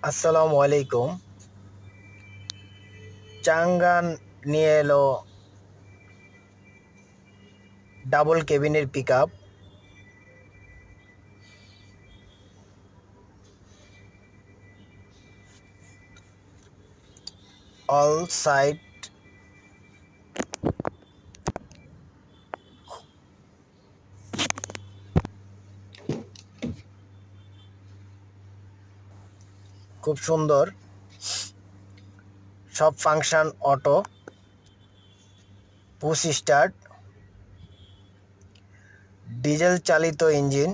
আসসালামু আলাইকুম। চাঙ্গান নিয়ে এলো ডাবল কেবিনের পিকআপ। অল সাইড খুব সুন্দর, সব function auto, push start, diesel চালিত ইঞ্জিন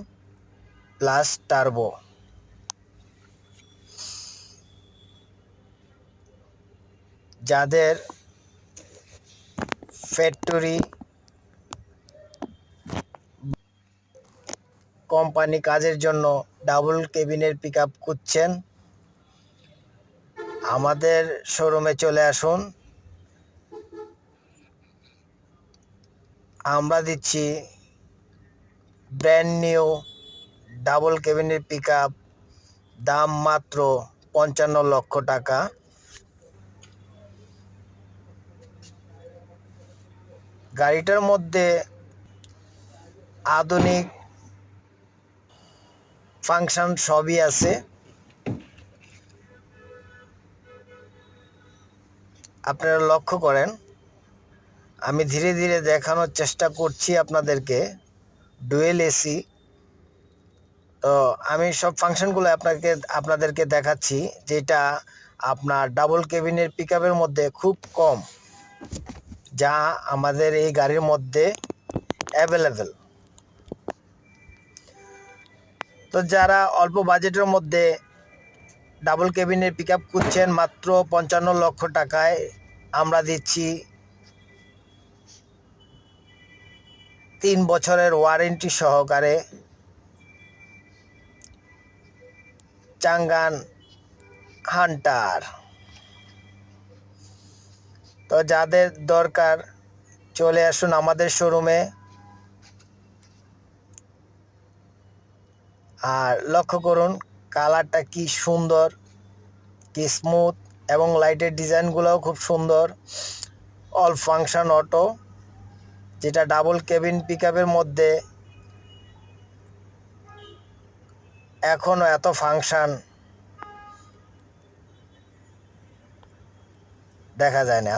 প্লাস টার্বো। যাদের ফ্যাক্টরি কোম্পানি কাজের জন্য ডাবল কেবিনের পিকআপ খুঁজছেন, আমাদের শোরুমে চলে আসুন। আমরা দিচ্ছি ব্র্যান্ড নিউ ডাবল কেবিনের পিকআপ, দাম মাত্র 55 লক্ষ টাকা। গাড়িটার মধ্যে আধুনিক ফাংশন সবই আছে। আপনারা লক্ষ্য করেন, আমি ধীরে ধীরে দেখানোর চেষ্টা করছি আপনাদেরকে। ডুয়েল এসি, তো আমি সব ফাংশনগুলো আপনাদেরকে দেখাচ্ছি, যেটা আপনার ডাবল কেবিনের পিকআপের মধ্যে খুব কম, যা আমাদের এই গাড়ির মধ্যে অ্যাভেলেবেল। তো যারা অল্প বাজেটের মধ্যে ডাবল কেবিনের পিকআপ খুঁজছেন, মাত্র 55 লক্ষ টাকায় আমরা দিচ্ছি 3 বছরের ওয়ারেন্টি সহকারে চাঙ্গান হান্টার। তো যাদের দরকার চলে আসুন আমাদের শোরুমে। আর লক্ষ্য করুন কালারটা কি সুন্দর, কি স্মুথ, এবং লাইটের ডিজাইনগুলোও খুব সুন্দর। অল ফাংশন অটো, যেটা ডাবল কেবিন পিকআপের মধ্যে এখনও এত ফাংশন দেখা যায় না।